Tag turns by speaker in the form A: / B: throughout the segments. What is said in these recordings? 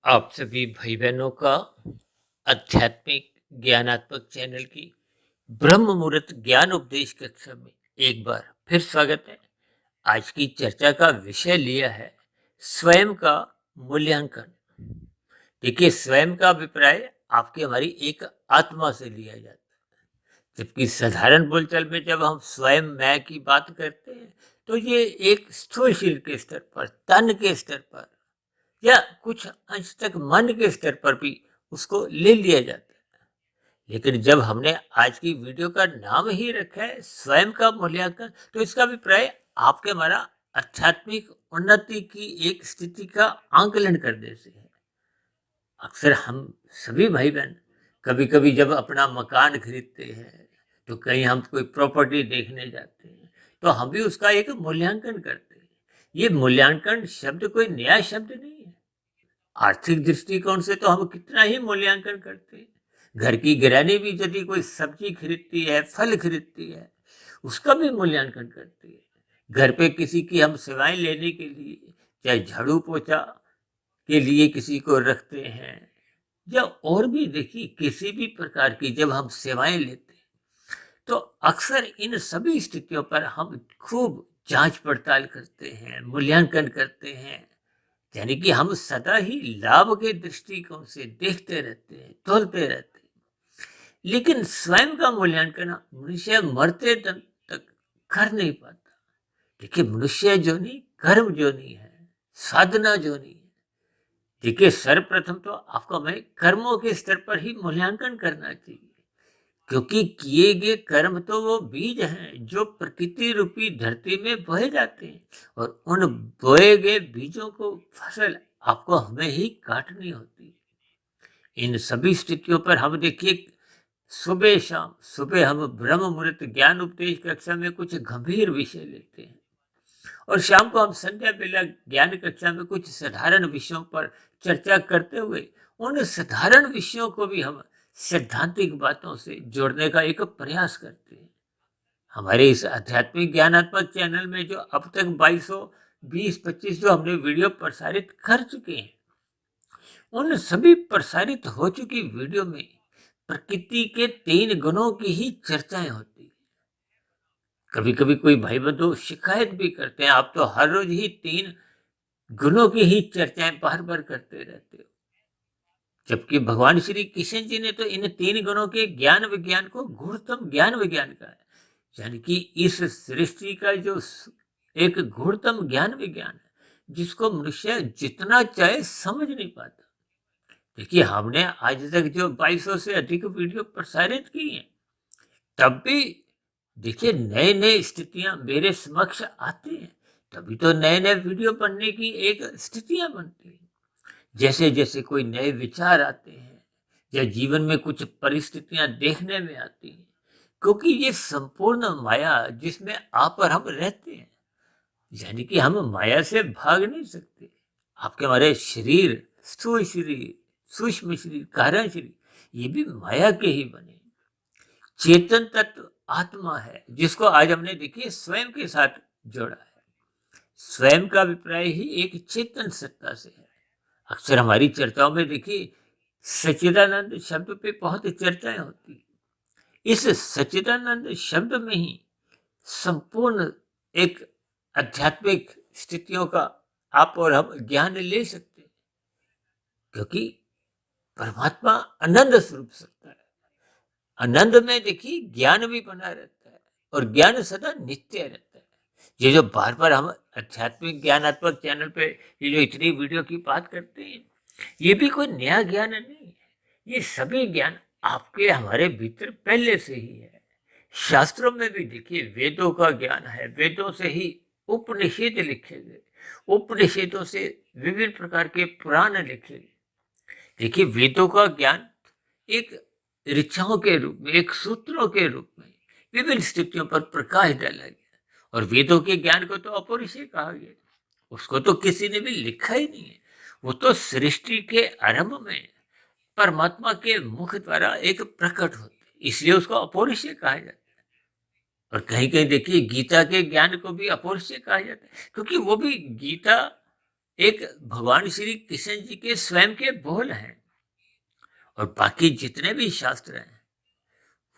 A: आप सभी भाई बहनों का आध्यात्मिक ज्ञानात्मक चैनल की ब्रह्म मुहूर्त ज्ञान उपदेश कक्षा में एक बार फिर स्वागत है। आज की चर्चा का विषय लिया है स्वयं का मूल्यांकन। देखिए, स्वयं का अभिप्राय आपकी हमारी एक आत्मा से लिया जाता है, जबकि साधारण बोलचाल में जब हम स्वयं मैं की बात करते हैं तो ये एक स्थूल शरीर के स्तर पर, तन के स्तर पर या कुछ अंश तक मन के स्तर पर भी उसको ले लिया जाता है। लेकिन जब हमने आज की वीडियो का नाम ही रखा है स्वयं का मूल्यांकन, तो इसका अभिप्राय आपके हमारा आध्यात्मिक उन्नति की एक स्थिति का आंकलन करने से है। अक्सर हम सभी भाई बहन कभी कभी जब अपना मकान खरीदते हैं तो कहीं हम कोई प्रॉपर्टी देखने जाते हैं तो हम भी उसका एक मूल्यांकन करते हैं। ये मूल्यांकन शब्द कोई नया शब्द नहीं है। आर्थिक दृष्टिकोण से तो हम कितना ही मूल्यांकन करते हैं। घर की गृहिणी भी यदि कोई सब्जी खरीदती है, फल खरीदती है, उसका भी मूल्यांकन करती है। घर पे किसी की हम सेवाएं लेने के लिए, चाहे झाड़ू पोछा के लिए किसी को रखते हैं या और भी देखिए किसी भी प्रकार की जब हम सेवाएं लेते हैं तो अक्सर इन सभी स्थितियों पर हम खूब जांच पड़ताल करते हैं, मूल्यांकन करते हैं। यानी कि हम सदा ही लाभ के दृष्टिकोण से देखते रहते हैं, तोलते रहते हैं। लेकिन स्वयं का मूल्यांकन मनुष्य मरते दम तक कर नहीं पाता। देखिए, मनुष्य जोनी कर्म जोनी है, साधना जोनी है। देखिए, सर्वप्रथम तो आपको हमें कर्मों के स्तर पर ही मूल्यांकन करना चाहिए, क्योंकि किए गए कर्म तो वो बीज हैं जो प्रकृति रूपी धरती में बोए जाते हैं, और उन बोए गए बीजों को फसल आपको हमें ही काटनी होती है। इन सभी स्थितियों पर हम देखिए, सुबह शाम, सुबह हम ब्रह्म मुहूर्त ज्ञान उपदेश कक्षा में कुछ गंभीर विषय लेते हैं और शाम को हम संध्या बेला ज्ञान कक्षा में कुछ साधारण विषयों पर चर्चा करते हुए उन साधारण विषयों को भी हम सैद्धांतिक बातों से जोड़ने का एक प्रयास करते हैं। हमारे इस आध्यात्मिक ज्ञानात्मक चैनल में जो अब तक 2220-25 जो हमने वीडियो प्रसारित कर चुके हैं, उन सभी प्रसारित हो चुकी वीडियो में प्रकृति के 3 गुणों की ही चर्चाएं होती है। कभी कभी कोई भाई बंधु शिकायत भी करते हैं, आप तो हर रोज ही 3 गुणों की ही चर्चाएं बार बार करते रहते हो। जबकि भगवान श्री कृष्ण जी ने तो इन 3 गुणों के ज्ञान विज्ञान को गुणतम ज्ञान विज्ञान कहा है। यानी कि इस सृष्टि का जो एक गुणतम ज्ञान विज्ञान है, जिसको मनुष्य जितना चाहे समझ नहीं पाता। देखिए, हमने आज तक जो 2200 से अधिक वीडियो प्रसारित की हैं, तब भी देखिए नए नए स्थितियां मेरे समक्ष आती हैं, तभी तो नए नए वीडियो बनने की एक स्थितियां बनती हैं। जैसे जैसे कोई नए विचार आते हैं या जीवन में कुछ परिस्थितियां देखने में आती हैं, क्योंकि ये संपूर्ण माया जिसमें आप और हम रहते हैं, यानी कि हम माया से भाग नहीं सकते। आपके हमारे शरीर, स्थूल शरीर, सूक्ष्म शरीर, कारण शरीर, ये भी माया के ही बने। चेतन तत्व आत्मा है, जिसको आज हमने देखिए स्वयं के साथ जोड़ा है। स्वयं का अभिप्राय ही एक चेतन सत्ता से है। अक्सर हमारी चर्चाओं में देखिए सच्चिदानंद शब्द पे बहुत चर्चाएं होती है। इस सच्चिदानंद शब्द में ही संपूर्ण एक आध्यात्मिक स्थितियों का आप और हम ज्ञान ले सकते हैं, क्योंकि परमात्मा आनंद स्वरूप सत्ता है। आनंद में देखिए ज्ञान भी बना रहता है और ज्ञान सदा नित्य रहता है। ये जो बार बार हम आध्यात्मिक ज्ञानात्मक चैनल पे ये जो इतनी वीडियो की बात करते हैं, ये भी कोई नया ज्ञान नहीं है। ये सभी ज्ञान आपके हमारे भीतर पहले से ही है। शास्त्रों में भी देखिए वेदों का ज्ञान है, वेदों से ही उपनिषद लिखे गए, उपनिषदों से विभिन्न प्रकार के पुराण लिखे गए। देखिए, वेदों का ज्ञान एक ऋचाओं के रूप में, एक सूत्रों के रूप में विभिन्न स्थितियों पर प्रकाश डाला गया, और वेदों के ज्ञान को तो अपौरुषेय कहा गया। उसको तो किसी ने भी लिखा ही नहीं है। वो तो सृष्टि के आरंभ में परमात्मा के मुख द्वारा एक प्रकट होते, इसलिए उसको अपौरुषेय कहा जाता है। और कहीं कहीं देखिए गीता के ज्ञान को भी अपौरुषेय कहा जाता है, क्योंकि वो भी गीता एक भगवान श्री कृष्ण जी के स्वयं के बोल हैं। और बाकी जितने भी शास्त्र हैं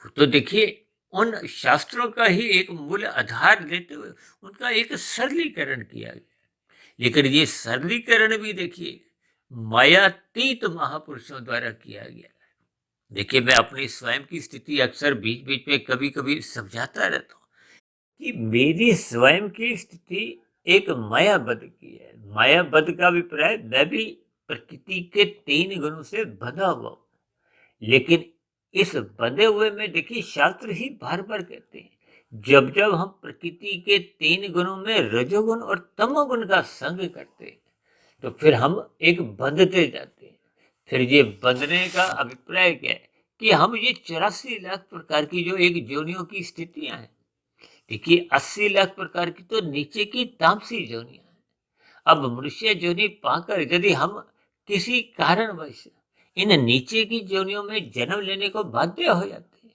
A: वो तो देखिए उन शास्त्रों का ही एक मूल आधार लेते हुए उनका एक सरलीकरण किया गया। लेकिन ये सरलीकरण भी देखिए मायातीत महापुरुषों द्वारा किया गया। देखिए मैं अपनी स्वयं की स्थिति अक्सर बीच बीच में कभी कभी समझाता रहता हूँ कि मेरी स्वयं की स्थिति एक मायाबद्ध की है। मायाबद्ध का अभिप्राय मैं भी प्रकृति के 3 गुणों से बंधा हुआ हूँ। लेकिन इस बंधे हुए में देखिए शास्त्र ही बार बार कहते हैं जब जब हम प्रकृति के 3 गुणों में रजोगुण और तमोगुण का संग करते हैं तो फिर हम एक बंधते जाते हैं। फिर ये बंधने का अभिप्राय क्या है कि हम ये 84 लाख प्रकार की जो एक योनियों की स्थितियां हैं, देखिए 80 लाख प्रकार की तो नीचे की तामसी योनियां हैं। अब मनुष्य योनि पाकर यदि हम किसी कारणवश इन नीचे की योनियों में जन्म लेने को बाध्य हो जाते हैं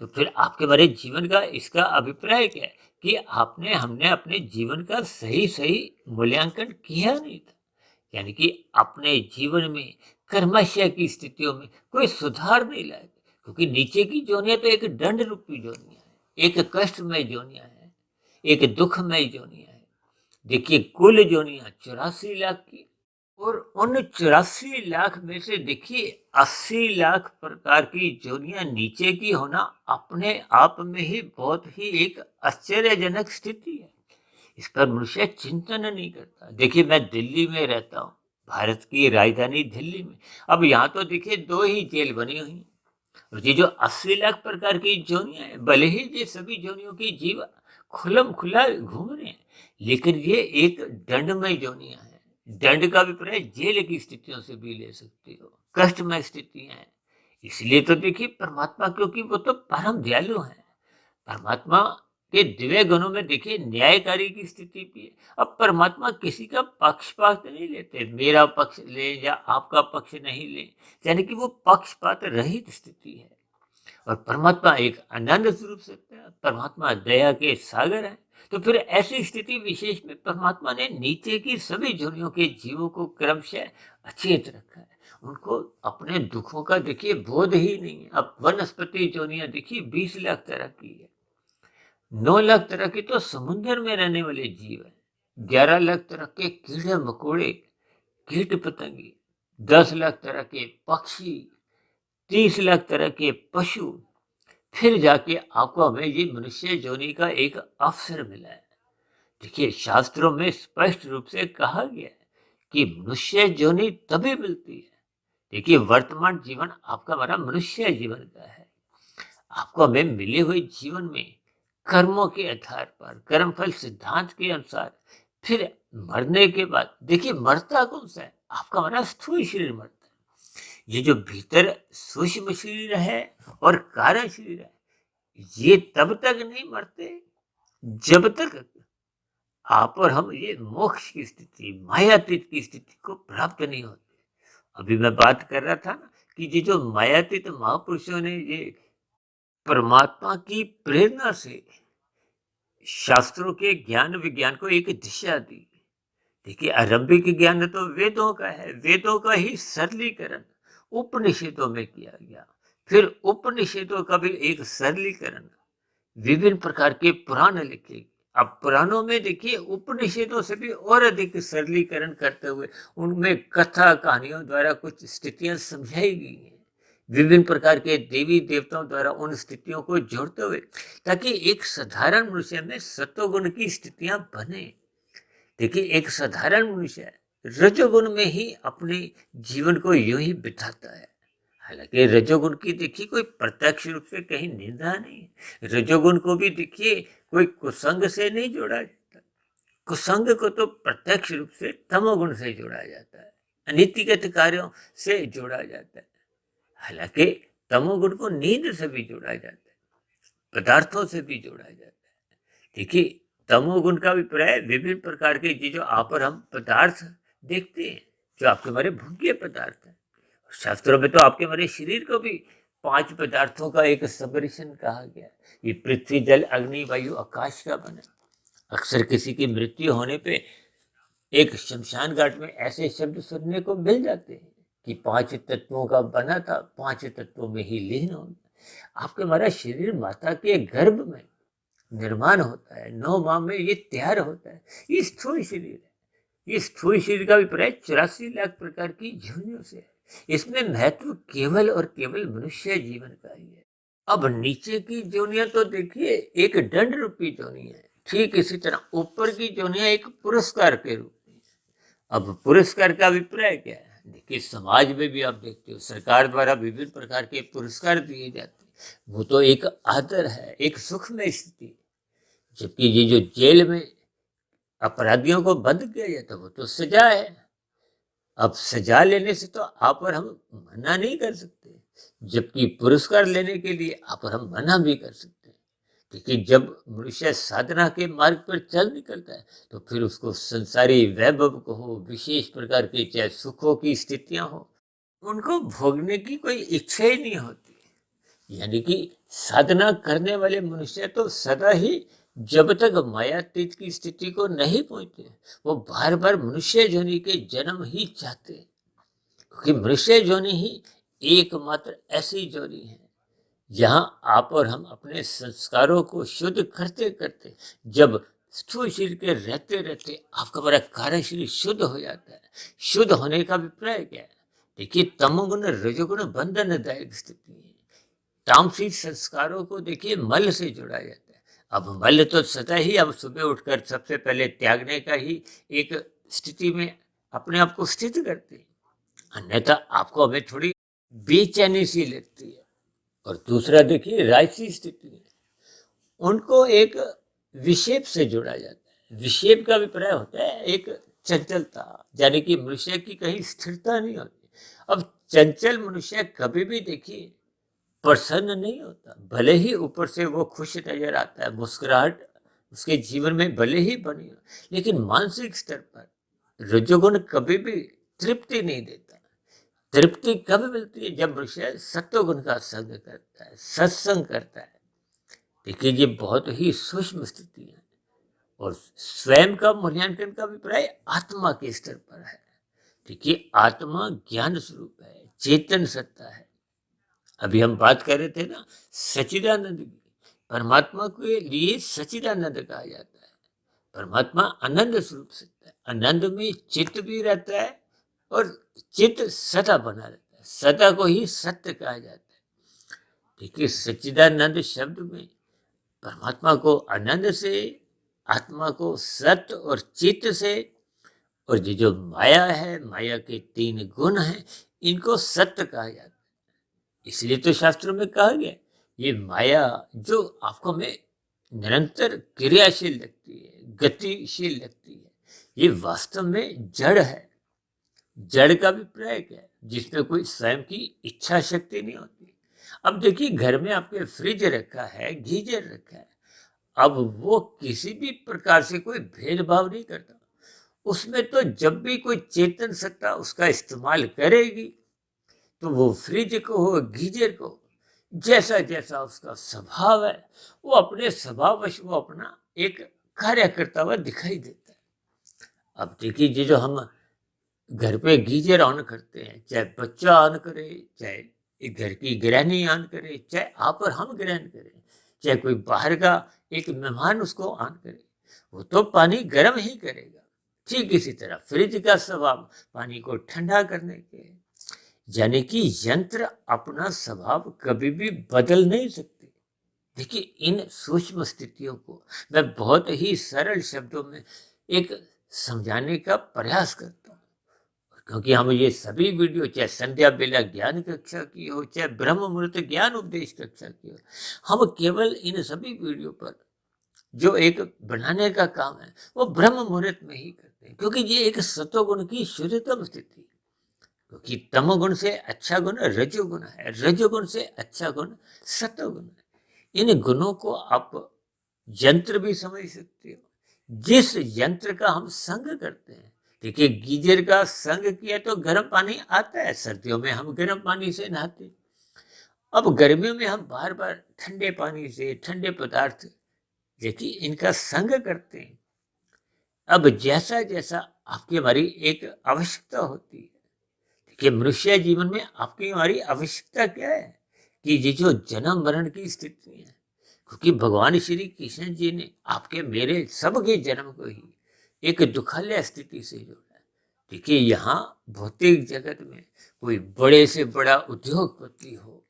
A: तो फिर आपके मेरे जीवन का इसका अभिप्राय क्या है कि आपने हमने अपने जीवन का सही सही मूल्यांकन किया नहीं था। यानी कि अपने जीवन में कर्मशय की स्थितियों में कोई सुधार नहीं लाए, क्योंकि नीचे की जोनियां तो एक दंड रूपी जोनियां है, एक कष्टमय जोनियां है, एक दुखमय जोनियां है। देखिए कुल जोनियां 84 लाख की, और उन 84 लाख में से देखिए 80 लाख प्रकार की जोनियां नीचे की होना अपने आप में ही बहुत ही एक आश्चर्यजनक स्थिति है। इस पर मनुष्य चिंतन नहीं करता। देखिए मैं दिल्ली में रहता हूँ, भारत की राजधानी दिल्ली में। अब यहाँ तो देखिए 2 ही जेल बनी हुई हैं। और ये जो 80 लाख प्रकार की जोनियां हैं, भले ही ये सभी जोनियों की जीव खुलम खुला घूम रहे हैं, लेकिन ये एक दंडमय जोनियां हैं। दंड का अभिप्राय जेल की स्थितियों से भी ले सकते हो, कष्टमय स्थितियां हैं। इसलिए तो देखिए परमात्मा, क्योंकि वो तो परम दयालु है, परमात्मा के दिव्य गुणों में देखिए न्यायकारी की स्थिति भी है। अब परमात्मा किसी का पक्षपात नहीं लेते, मेरा पक्ष ले या आपका पक्ष नहीं ले, यानी कि वो पक्षपात रहित स्थिति है। और परमात्मा एक अनंत स्वरूप सत्य है, परमात्मा दया के सागर है। तो फिर ऐसी स्थिति विशेष में परमात्मा ने नीचे की सभी जोनियों के जीवों को क्रमशः अचेत रखा है। उनको अपने दुखों का देखिए बोध ही नहीं है। अब वनस्पति जोनियां देखिए 20 लाख तरह की है, 9 लाख तरह के तो समुद्र में रहने वाले जीव हैं, 11 लाख तरह के कीड़े मकोड़े कीट पतंगे, 10 लाख तरह के पक्षी, 30 लाख तरह के पशु, फिर जाके आपको हमें ये मनुष्य जोनि का एक अवसर मिला है। देखिए शास्त्रों में स्पष्ट रूप से कहा गया है कि मनुष्य जोनि तभी मिलती है। देखिए वर्तमान जीवन आपका हमारा मनुष्य जीवन का है। आपको हमें मिले हुए जीवन में कर्मों के आधार पर कर्मफल सिद्धांत के अनुसार फिर मरने के बाद देखिए मरता कौन सा है, आपका हमारा स्थूल शरीर मरता है। ये जो भीतर सूक्ष्म शरीर है और कारण शरीर है, ये तब तक नहीं मरते जब तक आप और हम ये मोक्ष की स्थिति मायातीत की स्थिति को प्राप्त नहीं होते। अभी मैं बात कर रहा था ना कि ये जो मायातीत महापुरुषों ने ये परमात्मा की प्रेरणा से शास्त्रों के ज्ञान विज्ञान को एक दिशा दी। देखिए आरंभिक ज्ञान तो वेदों का है, वेदों का ही सरलीकरण उपनिषदों में किया गया। फिर उपनिषदों का भी एक सरलीकरण विभिन्न प्रकार के पुराण लिखे। अब पुराणों में देखिए उपनिषदों से भी और अधिक सरलीकरण करते हुए उनमें कथा कहानियों द्वारा कुछ स्थितियां समझाई गई हैं, विभिन्न प्रकार के देवी देवताओं द्वारा उन स्थितियों को जोड़ते हुए, ताकि एक साधारण मनुष्य में सत्वगुण की स्थितियां बने। देखिए एक साधारण मनुष्य रजोगुण में ही अपने जीवन को यूं ही बिताता है। हालांकि रजोगुण की देखिए कोई प्रत्यक्ष रूप से कहीं निंदा नहीं है। रजोगुण को भी देखिए कोई कुसंग से नहीं जोड़ा जाता, कुसंग को तो प्रत्यक्ष रूप से तमोगुण से जोड़ा जाता है, अनीतिगत कार्यों से जोड़ा जाता है। हालांकि तमोगुण को नींद से भी जोड़ा जाता है, पदार्थों से भी जोड़ा जाता है। देखिए तमोगुण का अभिप्राय विभिन्न प्रकार के जो आप और हम पदार्थ देखते हैं, जो आपके हमारे भोग्य पदार्थ हैं। शास्त्रों में तो आपके हमारे शरीर को भी 5 पदार्थों का एक सबरिशन कहा गया। ये पृथ्वी जल अग्नि वायु आकाश का बना। अक्सर किसी की मृत्यु होने पे एक शमशान घाट में ऐसे शब्द सुनने को मिल जाते हैं कि 5 तत्वों का बना था, 5 तत्वों में ही लीन हो गया। आपके हमारा शरीर माता के गर्भ में निर्माण होता है, 9 माह में ये तैयार होता है। ये स्थूल शरीर है। ये स्थूल शरीर का अभिप्राय 84 लाख प्रकार की योनियों से है। इसमें महत्व केवल और केवल मनुष्य जीवन का ही है। अब नीचे की जोनियां तो देखिए एक दंड रूपी जोनी है, ठीक इसी तरह ऊपर की जोनियां एक पुरस्कार के रूप में। अब पुरस्कार का अभिप्राय क्या है? देखिए समाज में भी आप देखते हो सरकार द्वारा विभिन्न प्रकार के पुरस्कार दिए जाते हैं। वो तो एक आदर है, एक सुख में स्थिति। जबकि ये जो जेल में अपराधियों को बंद किया जाता है वो तो सजा है। अब सजा लेने से तो आप और हम मना नहीं कर सकते, जबकि पुरस्कार लेने के लिए आप और हम मना भी कर सकते हैं। क्योंकि जब मनुष्य साधना के मार्ग पर चल निकलता है तो फिर उसको संसारी वैभव को हो, विशेष प्रकार के चाहे सुखों की स्थितियां हो, उनको भोगने की कोई इच्छा ही नहीं होती। यानी कि साधना करने वाले मनुष्य तो सदा ही जब तक मायातीत की स्थिति को नहीं पहुंचते वो बार बार मनुष्य योनि के जन्म ही चाहते हैं। क्योंकि मनुष्य योनि ही एकमात्र ऐसी योनि है जहां आप और हम अपने संस्कारों को शुद्ध करते करते जब स्थूल शरीर के रहते रहते आपका बड़ा कार्य शरीर शुद्ध हो जाता है। शुद्ध होने का अभिप्राय क्या है? देखिए तमोगुण रजोगुण बंधनदायक स्थिति है। तामसिक संस्कारों को देखिए मल से जोड़ा जाता है। अब मल तो सदा ही अब सुबह उठकर सबसे पहले त्यागने का ही एक स्थिति में अपने आप को स्थित करते हैं, अन्यथा आपको हमें थोड़ी बेचैनी सी लगती है। और दूसरा देखिए राजसी स्थिति है, उनको एक विक्षेप से जोड़ा जाता है। विक्षेप का अभिप्राय होता है एक चंचलता, यानी कि मनुष्य की कहीं स्थिरता नहीं होती। अब चंचल मनुष्य कभी भी देखिए प्रसन्न नहीं होता, भले ही ऊपर से वो खुश नजर आता है, मुस्कुराहट उसके जीवन में भले ही बनी हो, लेकिन मानसिक स्तर पर रजोगुण कभी भी तृप्ति नहीं देता। तृप्ति कब मिलती है? जब मनुष्य सत्वगुण का संग करता है, सत्संग करता है। देखिए ये बहुत ही सूक्ष्म स्थिति है। और स्वयं का मूल्यांकन का अभिप्राय आत्मा के स्तर पर है। देखिए आत्मा ज्ञान स्वरूप है, चेतन सत्ता है। अभी हम बात कर रहे थे ना सच्चिदानंद की। परमात्मा के लिए सच्चिदानंद कहा जाता है। परमात्मा आनंद स्वरूप सत्ता है। आनंद में चित्त भी रहता है और चित्त सदा बना रहता है। सदा को ही सत्य कहा जाता है। देखिए सच्चिदानंद शब्द में परमात्मा को आनंद से, आत्मा को सत्य और चित्त से, और ये जो माया है, माया के 3 गुण हैं, इनको सत्य कहा जाता है। इसलिए तो शास्त्रों में कहा गया ये माया जो आपको में निरंतर क्रियाशील लगती है, गतिशील लगती है, ये वास्तव में जड़ है। जड़ का अभिप्राय क्या है? जिसमें कोई स्वयं की इच्छा शक्ति नहीं होती। अब देखिए घर में आपके फ्रिज रखा है, गीजर रखा है, अब वो किसी भी प्रकार से कोई भेदभाव नहीं करता। उसमें तो जब भी कोई चेतन सत्ता उसका इस्तेमाल करेगी तो वो फ्रिज को हो, गीजर को हो, जैसा जैसा उसका स्वभाव है वो अपने स्वभाववश वो अपना एक कार्य करता हुआ दिखाई देता है। अब देखिए ये जो हम घर पे गीजर ऑन करते हैं, चाहे बच्चा ऑन करे, चाहे एक घर की गृहिणी ऑन करे, चाहे आप और हम ग्रहण करें, चाहे कोई बाहर का एक मेहमान उसको ऑन करे, वो तो पानी गर्म ही करेगा। ठीक इसी तरह फ्रिज का स्वभाव पानी को ठंडा करने के, यानी कि यंत्र अपना स्वभाव कभी भी बदल नहीं सकते। देखिए इन सूक्ष्म स्थितियों को मैं बहुत ही सरल शब्दों में एक समझाने का प्रयास करता हूँ, क्योंकि हम ये सभी वीडियो चाहे संध्या बेला ज्ञान कक्षा की हो, चाहे ब्रह्म मुहूर्त ज्ञान उपदेश कक्षा की हो, हम केवल इन सभी वीडियो पर जो एक बनाने का काम है वो ब्रह्म मुहूर्त में ही करते हैं। क्योंकि ये एक सतोगुण की शुद्धतम स्थिति है। क्योंकि तमोगुण से अच्छा गुण रजोगुण है, रजोगुण से अच्छा गुण सतोगुण है। इन गुणों को आप यंत्र भी समझ सकते हो, जिस यंत्र का हम संग करते हैं। देखिए गीजर का संग किया तो गर्म पानी आता है, सर्दियों में हम गर्म पानी से नहाते। अब गर्मियों में हम बार बार ठंडे पानी से, ठंडे पदार्थ देखिए इनका संग करते हैं। अब जैसा जैसा आपकी हमारी एक आवश्यकता होती है। देखिए, मनुष्य जीवन में आपकी हमारी आवश्यकता क्या है कि ये जो जन्म मरण की स्थिति है, क्योंकि भगवान श्री कृष्ण जी ने आपके मेरे सबके जन्म को ही एक दुखालय स्थिति से जोड़ा है। देखिए, यहाँ भौतिक जगत में कोई बड़े से बड़ा उद्योगपति हो,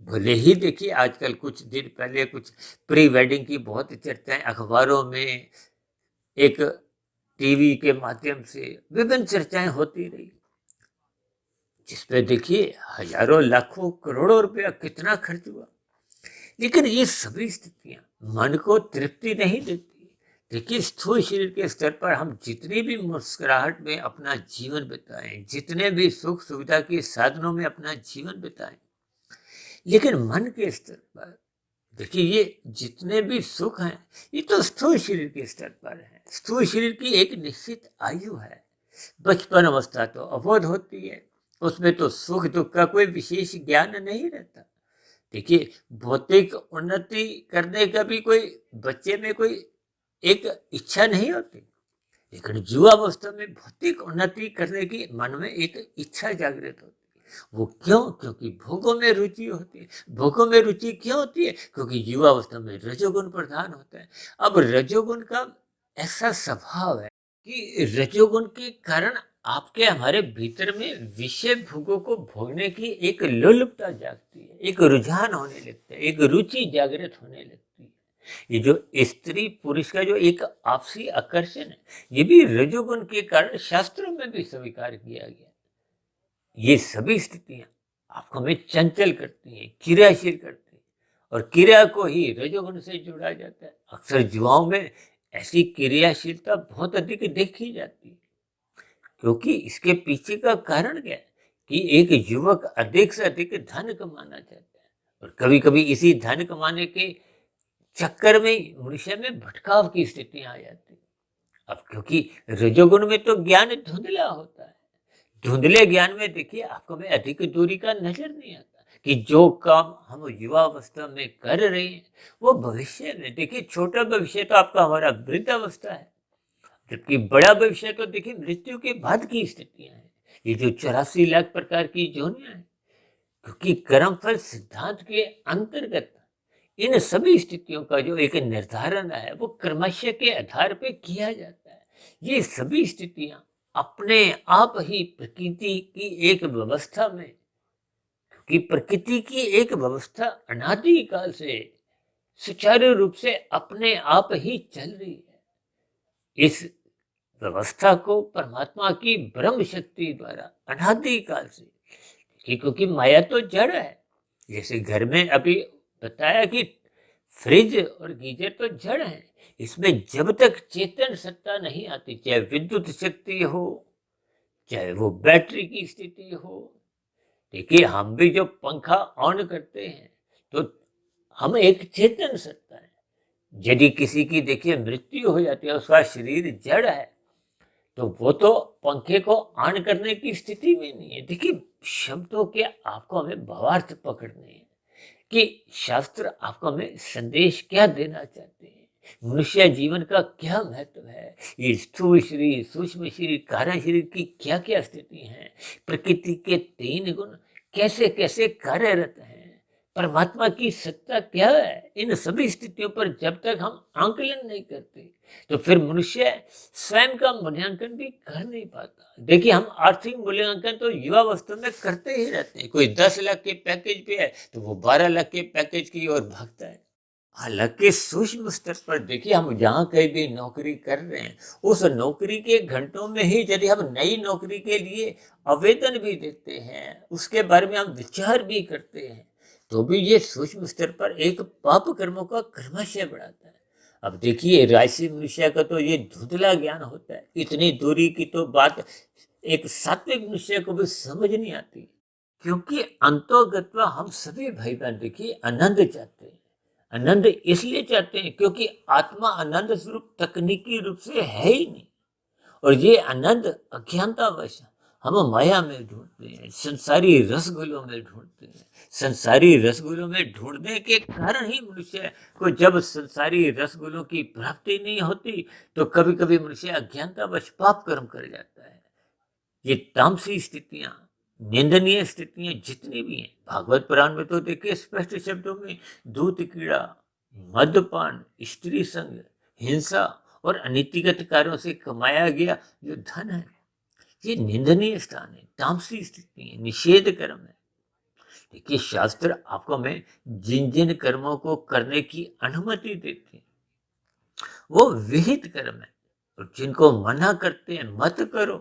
A: भले ही देखिए आजकल कुछ दिन पहले कुछ प्री वेडिंग की बहुत चर्चाएं अखबारों में, एक टीवी के माध्यम से विभिन्न चर्चाएं होती रही, जिसपे देखिए हजारों लाखों करोड़ों रुपया कितना खर्च हुआ। लेकिन ये सभी स्थितियां मन को तृप्ति नहीं देती। देखिए, स्थूल शरीर के स्तर पर हम जितनी भी मुस्कुराहट में अपना जीवन बिताएं, जितने भी सुख सुविधा के साधनों में अपना जीवन बिताएं, लेकिन मन के स्तर पर देखिए ये जितने भी सुख हैं ये तो स्थूल शरीर के स्तर पर है। स्थूल शरीर की एक निश्चित आयु है। बचपन अवस्था तो अबोध होती है, उसमें तो सुख दुख का कोई विशेष ज्ञान नहीं रहता। देखिए, भौतिक उन्नति करने का भी कोई बच्चे में कोई एक इच्छा नहीं होती, लेकिन युवावस्था में भौतिक उन्नति करने की मन में एक इच्छा जागृत होती है। वो क्यों? क्योंकि भोगों में रुचि होती है। भोगों में रुचि क्यों होती है? क्योंकि युवावस्था में रजोगुण प्रधान होता है। अब रजोगुण का ऐसा स्वभाव है कि रजोगुण के कारण आपके हमारे भीतर में विषय भोगों को भोगने की एक लोलुपता जागती है, एक रुझान होने लगता है, एक रुचि जागृत होने लगती है। ये जो स्त्री पुरुष का जो एक आपसी आकर्षण है, ये भी रजोगुण के कारण शास्त्रों में भी स्वीकार किया गया। ये सभी स्थितियां आपको हमें चंचल करती हैं, क्रियाशील करती हैं, और क्रिया को ही रजोगुण से जोड़ा जाता है। अक्सर युवाओं में ऐसी क्रियाशीलता बहुत अधिक देखी जाती है, क्योंकि इसके पीछे का कारण क्या है कि एक युवक अधिक से अधिक धन कमाना चाहता है, और कभी कभी इसी धन कमाने के चक्कर में मनुष्य में भटकाव की स्थितियां आ जाती है। अब क्योंकि रजोगुण में तो ज्ञान धुंधला होता है, धुंधले ज्ञान में देखिए आपको में अधिक दूरी का नजर नहीं आता कि जो काम हम युवा अवस्था में कर रहे हैं वो भविष्य में, देखिए छोटा भविष्य तो आपका हमारा वृद्धावस्था है, जबकि बड़ा भविष्य तो देखिए मृत्यु के बाद की स्थितियां हैं। ये जो 84 लाख प्रकार की योनियां हैं, क्योंकि कर्मफल सिद्धांत के अंतर्गत इन सभी स्थितियों का जो एक निर्धारण है वो क्रमशः के आधार पे किया जाता है। ये सभी स्थितियां अपने आप ही प्रकृति की एक व्यवस्था में, कि प्रकृति की एक व्यवस्था अनादि काल से सुचारू रूप से अपने आप ही चल रही है। इस व्यवस्था को परमात्मा की ब्रह्म शक्ति द्वारा अनादि काल से, क्योंकि माया तो जड़ है, जैसे घर में अभी बताया कि फ्रिज और गीजर तो जड़ है, इसमें जब तक चेतन सत्ता नहीं आती, चाहे विद्युत शक्ति हो चाहे वो बैटरी की स्थिति हो। देखिए, हम भी जो पंखा ऑन करते हैं तो हम एक चेतन सत्ता है। यदि किसी की देखिए मृत्यु हो जाती है, उसका शरीर जड़ है, तो वो तो पंखे को ऑन करने की स्थिति में नहीं है। देखिए, शब्दों के आपको हमें भावार्थ पकड़ने हैं कि शास्त्र आपको हमें संदेश क्या देना चाहते हैं, मनुष्य जीवन का क्या महत्व है, ये स्थूल शरीर, सूक्ष्म शरीर, कारण शरीर की क्या क्या स्थिति है, प्रकृति के 3 गुण कैसे कैसे कार्यरत हैं, परमात्मा की सत्ता क्या है, इन सभी स्थितियों पर जब तक हम आंकलन नहीं करते तो फिर मनुष्य स्वयं का मूल्यांकन भी कर नहीं पाता। देखिए, हम आर्थिक मूल्यांकन तो युवावस्था में करते ही रहते हैं। कोई 10 लाख के पैकेज पे है तो वो 12 लाख के पैकेज की ओर भागता है। हालांकि सूक्ष्म स्तर पर देखिए, हम जहाँ कहीं भी नौकरी कर रहे हैं, उस नौकरी के घंटों में ही यदि हम नई नौकरी के लिए आवेदन भी देते हैं, उसके बारे में हम विचार भी करते हैं, तो भी ये सूक्ष्म स्तर पर एक पाप कर्मों का क्रमशः बढ़ाता है। अब देखिए, राशि मनुष्य का तो ये धुंधला ज्ञान होता है, इतनी दूरी की तो बात एक सात्विक मनुष्य को भी समझ नहीं आती, क्योंकि अंतोगत्वा हम सभी भाई बहन देखिए आनंद चाहते हैं। आनंद इसलिए चाहते हैं क्योंकि आत्मा आनंद स्वरूप तकनीकी रूप से है ही नहीं, और ये आनंद अज्ञानतावश हम माया में ढूंढते हैं, संसारी रसगुल्लों में ढूंढते हैं। संसारी रसगुल्लों में ढूंढने के कारण ही मनुष्य को जब संसारी रसगुल्लों की प्राप्ति नहीं होती तो कभी कभी मनुष्य अज्ञानतावश पाप कर्म कर जाता है। ये तामसी स्थितियां, निंदनीय स्थितियां जितनी भी हैं, भागवत पुराण में तो देखिए स्पष्ट शब्दों में दूध कीड़ा, मद्यपान, स्त्री संग, हिंसा और अनीतिगत कार्यों से कमाया गया जो धन है, ये निंदनीय स्थान है, तामसी स्थिति है, निषेध कर्म है। देखिए शास्त्र आपको में जिन जिन कर्मों को करने की अनुमति देते हैं वो विहित कर्म है, और जिनको मना करते हैं मत करो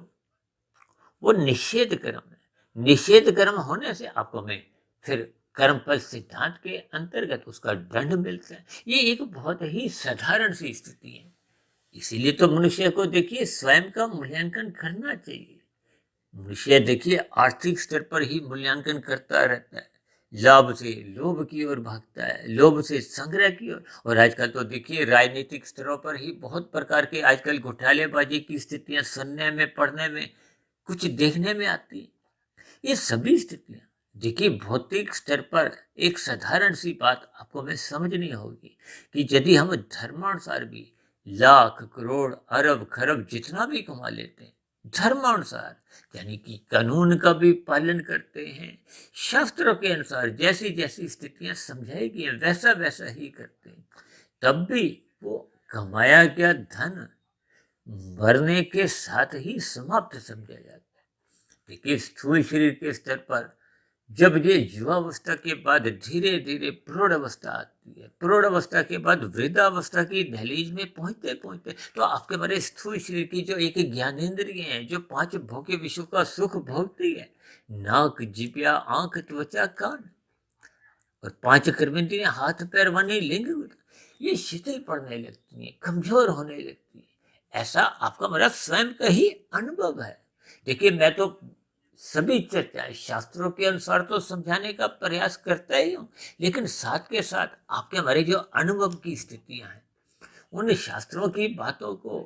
A: वो निषेध कर्म है। निषेध कर्म होने से आपको में फिर कर्मफल सिद्धांत के अंतर्गत उसका दंड मिलता है। ये एक बहुत ही साधारण सी स्थिति है। इसीलिए तो मनुष्य को देखिए स्वयं का मूल्यांकन करना चाहिए। मनुष्य देखिए आर्थिक स्तर पर ही मूल्यांकन करता रहता है, लाभ से लोभ की ओर भागता है, लोभ से संग्रह की ओर। और आजकल तो देखिए राजनीतिक स्तरों पर ही बहुत प्रकार के आजकल घोटालेबाजी की स्थितियां सुनने में, पढ़ने में, कुछ देखने में आती है। ये सभी स्थितियां देखिए भौतिक स्तर पर एक साधारण सी बात आपको में समझनी होगी कि यदि हम धर्मानुसार भी लाख करोड़ अरब खरब जितना भी कमा लेते हैं, धर्मानुसार यानी कि कानून का भी पालन करते हैं, शास्त्रों के अनुसार जैसी जैसी स्थितियां समझाई गई हैं वैसा वैसा ही करते हैं, तब भी वो कमाया गया धन मरने के साथ ही समाप्त समझा जाता है। देखिए स्थूल शरीर के स्तर पर जब ये युवावस्था के बाद धीरे धीरे प्रौढ़ अवस्था आती है, प्रौढ़ अवस्था के बाद वृद्धावस्था की दहलीज में पहुंचते पहुंचते तो आपके हमारे स्थूल शरीर की जो एक ज्ञानेंद्रिय है, जो 5 भोग्य विषयों का सुख भोगती है, नाक, जिब्या, आंख, त्वचा, कान और 5 कर्मेंद्रियां, हाथ पैर वाणी लिंग, ये शिथिल पड़ने लगती है, कमजोर होने लगती है। ऐसा आपका मेरा स्वयं का ही अनुभव है। देखिए मैं तो सभी चर्चाएं शास्त्रों के अनुसार तो समझाने का प्रयास करता ही हूँ, लेकिन साथ के साथ आपके हमारे जो अनुभव की स्थितियां हैं उन शास्त्रों की बातों को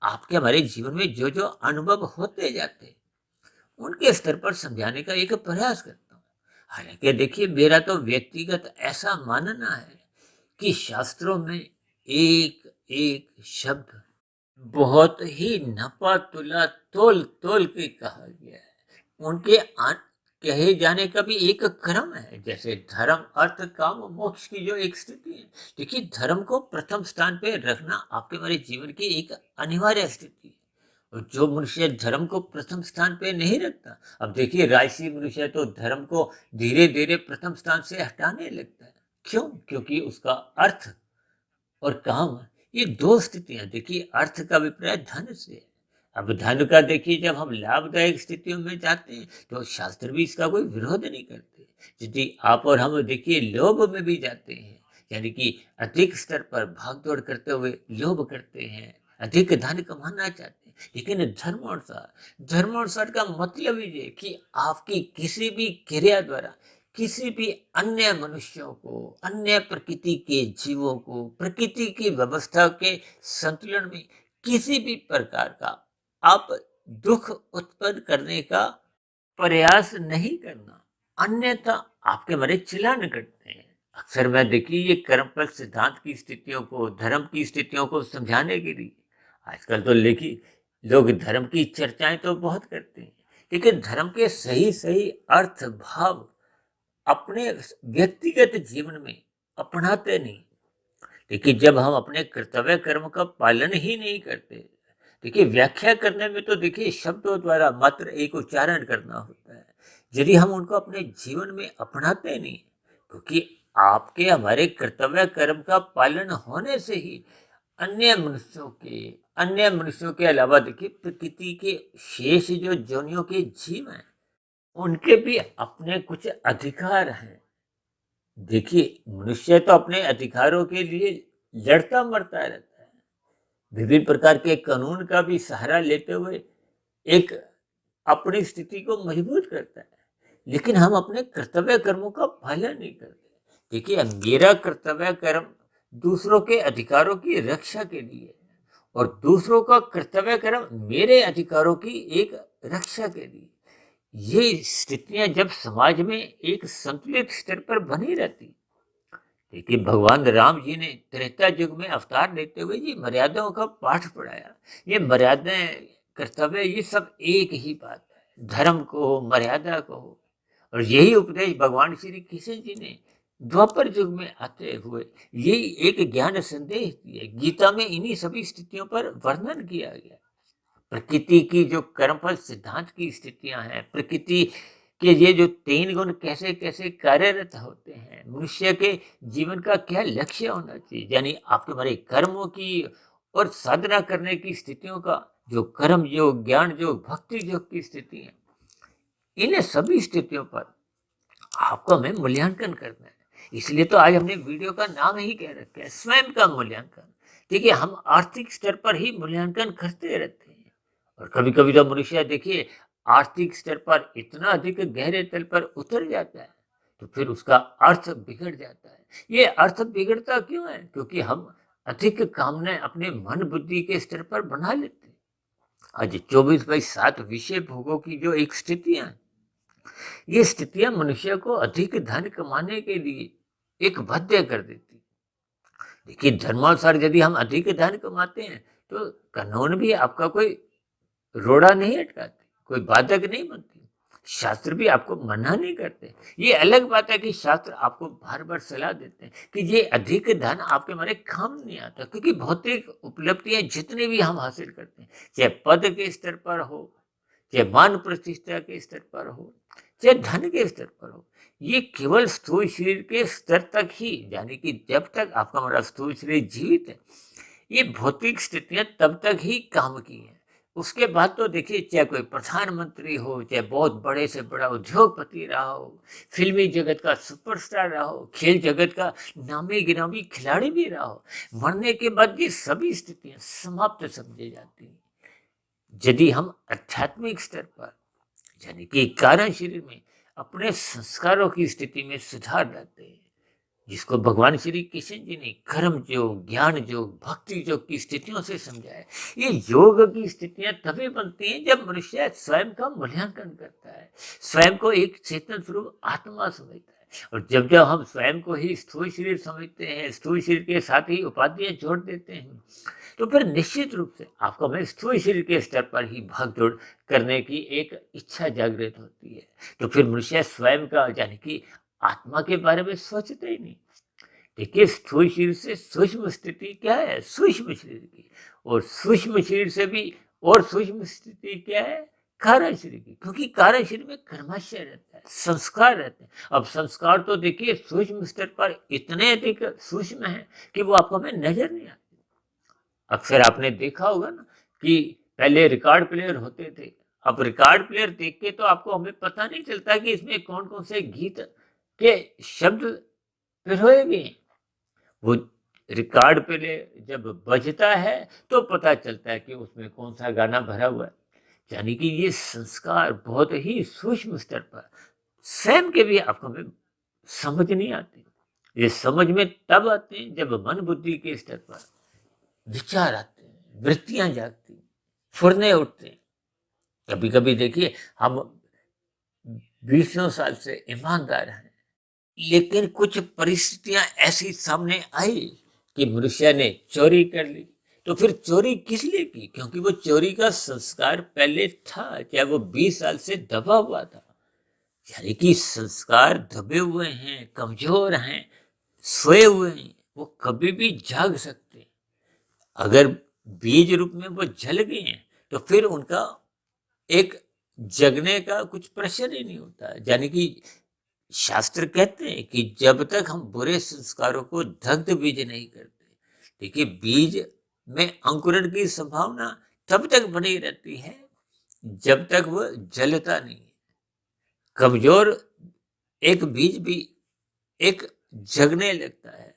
A: आपके हमारे जीवन में जो जो अनुभव होते जाते हैं उनके स्तर पर समझाने का एक प्रयास करता हूँ। हालांकि देखिए मेरा तो व्यक्तिगत ऐसा मानना है कि शास्त्रों में एक एक शब्द बहुत ही नपा तुला तोल तोल के कहा गया है। उनके कहे जाने का भी एक क्रम है, जैसे धर्म, अर्थ, काम, मोक्ष की जो एक स्थिति है। देखिए धर्म को प्रथम स्थान पे रखना आपके हमारे जीवन की एक अनिवार्य स्थिति है, और जो मनुष्य धर्म को प्रथम स्थान पे नहीं रखता, अब देखिए राजसी मनुष्य तो धर्म को धीरे धीरे प्रथम स्थान से हटाने लगता है। क्यों? क्योंकि उसका अर्थ और काम, ये 2 स्थितियां, देखिए अर्थ का अभिप्राय धन से है। अब धन का देखिए जब हम लाभदायक स्थितियों में जाते हैं तो शास्त्र भी इसका कोई विरोध नहीं करते। यदि आप और हम देखिए लोभ में भी जाते हैं, यानी कि अधिक स्तर पर भागदौड़ करते हुए लोभ करते हैं, अधिक धन कमाना चाहते हैं, लेकिन धर्मानुसार का मतलब ये है कि आपकी किसी भी क्रिया द्वारा किसी भी अन्य मनुष्यों को, अन्य प्रकृति के जीवों को, प्रकृति की व्यवस्था के संतुलन में किसी भी प्रकार का आप दुख उत्पन्न करने का प्रयास नहीं करना, अन्यथा आपके हमारे चिल्लान करते हैं। अक्सर मैं देखिए ये कर्मफल सिद्धांत की स्थितियों को, धर्म की स्थितियों को समझाने के लिए आजकल तो देखिए लोग धर्म की चर्चाएं तो बहुत करते हैं, लेकिन धर्म के सही सही अर्थ भाव अपने व्यक्तिगत जीवन में अपनाते नहीं। देखिए जब हम अपने कर्तव्य कर्म का पालन ही नहीं करते, देखिए व्याख्या करने में तो देखिए शब्दों द्वारा मात्र एक उच्चारण करना होता है, यदि हम उनको अपने जीवन में अपनाते नहीं, क्योंकि आपके हमारे कर्तव्य कर्म का पालन होने से ही अन्य मनुष्यों के अलावा देखिए प्रकृति के शेष जो जोनियों के जीव हैं उनके भी अपने कुछ अधिकार हैं। देखिए मनुष्य तो अपने अधिकारों के लिए लड़ता मरता रहता है, विभिन्न प्रकार के कानून का भी सहारा लेते हुए एक अपनी स्थिति को मजबूत करता है, लेकिन हम अपने कर्तव्य कर्मों का पालन नहीं करते। देखिए मेरा कर्तव्य कर्म दूसरों के अधिकारों की रक्षा के लिए, और दूसरों का कर्तव्य कर्म मेरे अधिकारों की एक रक्षा के लिए। ये स्थितियां जब समाज में एक संतुलित स्तर पर बनी रहती, लेकिन भगवान राम जी ने त्रेता युग में अवतार लेते हुए ये मर्यादाओं का पाठ पढ़ाया। ये मर्यादाएं, कर्तव्य, ये सब एक ही बात है। धर्म को हो, मर्यादा को हो, और यही उपदेश भगवान श्री कृष्ण जी ने द्वापर युग में आते हुए यही एक ज्ञान संदेश दिए। गीता में इन्हीं सभी स्थितियों पर वर्णन किया गया। प्रकृति की जो कर्मफल सिद्धांत की स्थितियां हैं, प्रकृति के ये जो 3 गुण कैसे कैसे कार्यरत होते हैं, मनुष्य के जीवन का क्या लक्ष्य होना चाहिए, यानी आपके हमारे कर्मों की और साधना करने की स्थितियों का जो कर्म योग, ज्ञान योग, भक्ति योग की स्थिति है, इन सभी स्थितियों पर आपको हमें मूल्यांकन करना है। इसलिए तो आज हमने वीडियो का नाम ही कह रखा है, स्वयं का मूल्यांकन। देखिए, हम आर्थिक स्तर पर ही मूल्यांकन करते रहते हैं, और कभी कभी तो मनुष्य देखिए आर्थिक स्तर पर इतना अधिक गहरे तल पर उतर जाता है, तो फिर उसका अर्थ बिगड़ जाता है। ये अर्थ बिगड़ता क्यों है? क्योंकि हम अधिक कामनाएं अपने मन बुद्धि के स्तर पर बना लेते हैं। आज 24/7 विषय भोगों की जो एक स्थितियां हैं, ये स्थितियां मनुष्य को अधिक धन कमाने के लिए एक बाध्य कर देती। देखिए, धर्मानुसार यदि हम अधिक धन कमाते हैं तो कानून भी आपका कोई रोड़ा नहीं अटकाते, कोई बाधक नहीं बनती। शास्त्र भी आपको मना नहीं करते। ये अलग बात है कि शास्त्र आपको बार बार सलाह देते हैं कि ये अधिक धन आपके हमारे काम नहीं आता, क्योंकि भौतिक उपलब्धियां जितनी भी हम हासिल करते हैं, चाहे पद के स्तर पर हो, चाहे मान प्रतिष्ठा के स्तर पर हो, चाहे धन के स्तर पर हो, ये केवल स्थूल शरीर के स्तर तक ही, यानी कि जब तक आपका हमारा स्थूल शरीर जीवित है, ये भौतिक स्थितियां तब तक ही काम की हैं। उसके बाद तो देखिए, चाहे कोई प्रधानमंत्री हो, चाहे बहुत बड़े से बड़ा उद्योगपति रहा हो, फिल्मी जगत का सुपरस्टार रहा हो, खेल जगत का नामी गिरामी खिलाड़ी भी रहा हो, मरने के बाद ये सभी स्थितियां समाप्त समझी जाती हैं। यदि हम आध्यात्मिक स्तर पर, यानी कि कारण शरीर में अपने संस्कारों की स्थिति में सुधार लाते हैं, जिसको भगवान श्री कृष्ण जी ने कर्म योग, ज्ञान योग, भक्ति योग की स्थितियों से समझाया। ये योग की स्थितियां तभी बनती हैं जब मनुष्य स्वयं का मूल्यांकन करता है, स्वयं को एक चेतन स्वरूप आत्मा समझता है। और जब जब हम स्वयं को ही स्थूल शरीर समझते हैं, स्थूल शरीर के साथ ही उपाधियां जोड़ देते हैं, तो फिर निश्चित रूप से आपको हमें स्थूल शरीर के स्तर पर ही भागदौड़ करने की एक इच्छा जागृत होती है। तो फिर मनुष्य स्वयं का, यानी कि आत्मा के बारे में सोचते ही नहीं। देखिए, स्थूल शरीर से सूक्ष्म स्थिति क्या है? सूक्ष्म शरीर की। और सूक्ष्म शरीर से भी और सूक्ष्म स्थिति क्या है? कारण शरीर की। क्योंकि कारण शरीर में कर्माशय रहता है, संस्कार रहते हैं। अब संस्कार तो देखिए सूक्ष्म स्तर पर इतने अधिक सूक्ष्म है कि वो आपको हमें नजर नहीं आते। अक्सर आपने देखा होगा ना कि पहले रिकॉर्ड प्लेयर होते थे, अब रिकॉर्ड प्लेयर देख के तो आपको हमें पता नहीं चलता कि इसमें कौन कौन से गीत के शब्द पिरोए गए हैं। वो रिकॉर्ड प्लेयर जब बजता है तो पता चलता है कि उसमें कौन सा गाना भरा हुआ है। यानी कि ये संस्कार बहुत ही सूक्ष्म स्तर पर स्वयं के भी आपको हमें समझ नहीं आते। ये समझ में तब आते हैं जब मन बुद्धि के स्तर पर विचार आते हैं, वृत्तियां जागती हैं, फुरने उठते हैं। कभी कभी देखिए, हम 20 साल से ईमानदार हैं, लेकिन कुछ परिस्थितियां ऐसी सामने आई कि मनुष्य ने चोरी कर ली। तो फिर चोरी किस लिए की? क्योंकि वो चोरी का संस्कार पहले था, क्या वो 20 साल से दबा हुआ था। यानी कि संस्कार दबे हुए हैं, कमजोर हैं, सोए हुए हैं, वो कभी भी जाग सकते हैं। अगर बीज रूप में वो जल गए हैं तो फिर उनका एक जगने का कुछ प्रश्न ही नहीं होता। यानी कि शास्त्र कहते हैं कि जब तक हम बुरे संस्कारों को दग्ध बीज नहीं करते, देखिए बीज में अंकुरण की संभावना तब तक बनी रहती है जब तक वह जलता नहीं है। कमजोर एक बीज भी एक जगने लगता है,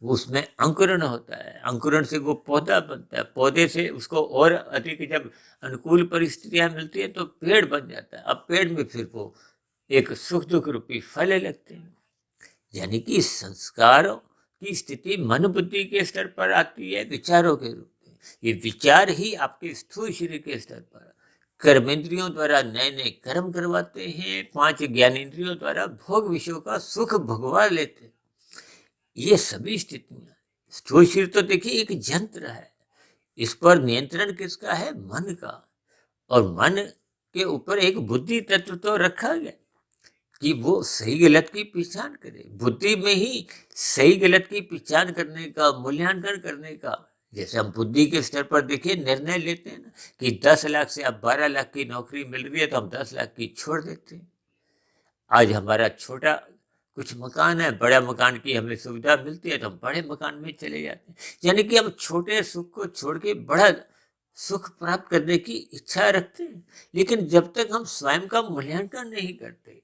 A: उसमें अंकुरण होता है, अंकुरण से वो पौधा बनता है, पौधे से उसको और अधिक जब अनुकूल परिस्थितियां मिलती है तो पेड़ बन जाता है। अब पेड़ में फिर वो एक सुख दुख रूपी फल लगते हैं। यानी कि संस्कारों की स्थिति मन बुद्धि के स्तर पर आती है, विचारों के रूप में। ये विचार ही आपके स्थूल शरीर के स्तर पर कर्मेंद्रियों द्वारा नए नए कर्म करवाते हैं, 5 ज्ञानेंद्रियों द्वारा भोग विषयों का सुख भोगवा लेते हैं। ये सभी स्थितियां, स्थूल शरीर तो देखिए एक यंत्र है, इस पर नियंत्रण किसका है? मन का। और मन के ऊपर एक बुद्धि तत्व तो रखा गया कि वो सही गलत की पहचान करे। बुद्धि में ही सही गलत की पहचान करने का, मूल्यांकन करने का, जैसे हम बुद्धि के स्तर पर देखिए निर्णय लेते हैं ना कि 10 लाख से अब 12 लाख की नौकरी मिल रही है तो हम 10 लाख की छोड़ देते हैं। आज हमारा छोटा कुछ मकान है, बड़ा मकान की हमें सुविधा मिलती है तो हम बड़े मकान में चले जाते हैं। यानी कि हम छोटे सुख को छोड़ के बड़ा सुख प्राप्त करने की इच्छा रखते हैं। लेकिन जब तक हम स्वयं का मूल्यांकन नहीं करते,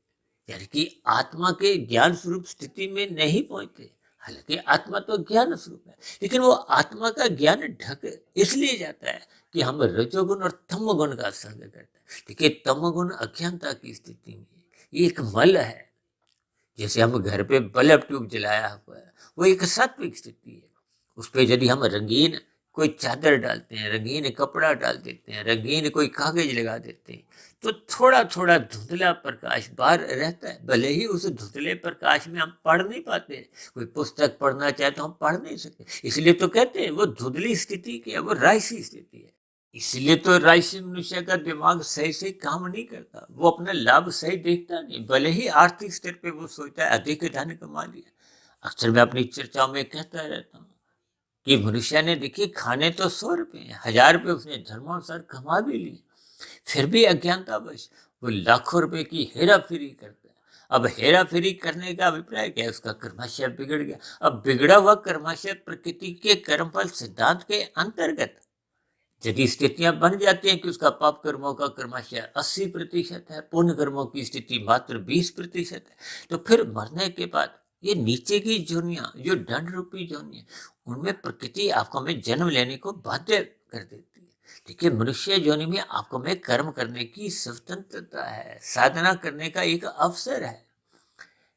A: यानी कि आत्मा के ज्ञान स्वरूप स्थिति में नहीं पहुंचते, हालांकि आत्मा तो ज्ञान स्वरूप है, लेकिन वो आत्मा का ज्ञान ढक इसलिए जाता है कि हम रजोगुण और तमोगुण का संग करते हैं। देखिए, तमोगुण अज्ञानता की स्थिति में ये एक मल है। जैसे हम घर पे बल्ब ट्यूब जलाया हुआ है, वो एक सात्विक स्थिति है। उस पर यदि हम रंगीन कोई चादर डालते हैं, रंगीन कपड़ा डाल देते हैं, रंगीन कोई कागज लगा देते हैं, तो थोड़ा थोड़ा धुंधला प्रकाश बाहर रहता है। भले ही उस धुंधले प्रकाश में हम पढ़ नहीं पाते, कोई पुस्तक पढ़ना चाहे तो हम पढ़ नहीं सकते। इसलिए तो कहते हैं वो धुंधली स्थिति की है, वो राशि स्थिति है। इसलिए तो राशि मनुष्य का दिमाग सही से काम नहीं करता, वो अपना लाभ सही देखता नहीं। भले ही आर्थिक स्तर पे वो सोचता है अधिक धन कमा लिया। अक्सर मैं अपनी चर्चाओं में कहता रहता हूँ कि मनुष्य ने देखिए खाने तो 100 रुपये, 1000 रुपये उसने धर्मानुसार कमा भी लिए, फिर भी अज्ञानतावश वो लाखों रुपए की हेरा फेरी करता है। अब हेरा फेरी करने का अभिप्राय क्या है? उसका कर्माशय बिगड़ गया। अब बिगड़ा हुआ कर्माशय प्रकृति के कर्मफल सिद्धांत के अंतर्गत यदि स्थितियां बन जाती हैं कि उसका पाप कर्मों का कर्माशय 80% है, पुण्य कर्मों की स्थिति मात्र 20% है, तो फिर मरने के बाद ये नीचे की जोनियां, जो दंड रूपी जोनियां, उनमें प्रकृति आपको में जन्म लेने को बाध्य कर देती है। देखिए, मनुष्य जोनि में आपको में कर्म करने की स्वतंत्रता है, साधना करने का एक अवसर है।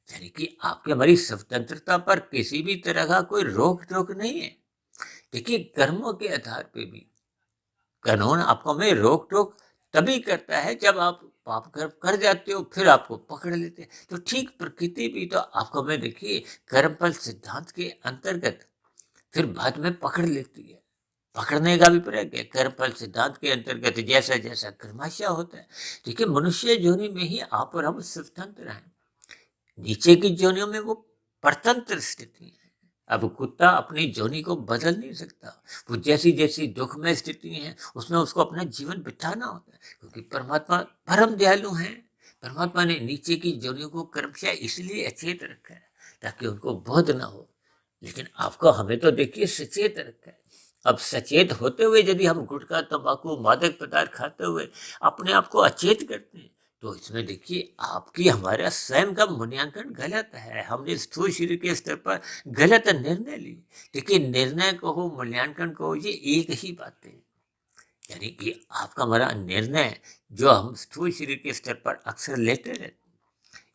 A: यानी कि आपकी हमारी स्वतंत्रता पर किसी भी तरह का कोई रोक टोक नहीं है। देखिए, कर्मों के आधार पे भी कानून आपको में रोक टोक तभी करता है जब आप पाप कर्म कर जाते हो, फिर आपको पकड़ लेते हैं। तो ठीक प्रकृति भी तो आपको में देखिए कर्मफल सिद्धांत के अंतर्गत फिर बाद में पकड़ लेती है। पकड़ने का अभिप्राय क्या? कर्मफल सिद्धांत के अंतर्गत जैसा जैसा कर्माशय होता है, देखिए मनुष्य योनि में ही आप और हम स्वतंत्र हैं। नीचे की जोनियों में वो परतंत्र स्थिति है। अब कुत्ता अपनी जोनी को बदल नहीं सकता, वो जैसी जैसी दुखमय स्थिति है उसमें उसको अपना जीवन बिताना होता है, क्योंकि परमात्मा परम दयालु हैं। परमात्मा ने नीचे की जोनियों को क्रमशः इसलिए अचेत रखा है ताकि उनको बोध ना हो। लेकिन आपको हमें तो देखिए सचेत रखा है। अब सचेत होते हुए यदि हम गुटखा, तंबाकू, मादक पदार्थ खाते हुए अपने आप को अचेत करते हैं, तो इसमें देखिए आपकी हमारा स्वयं का मूल्यांकन गलत है। हमने स्थूल शरीर के स्तर पर गलत निर्णय ली। देखिए, निर्णय कहो, मूल्यांकन कहो, ये एक ही बात है। यानी कि आपका हमारा निर्णय जो हम स्थूल शरीर के स्तर पर अक्सर लेते रहते हैं,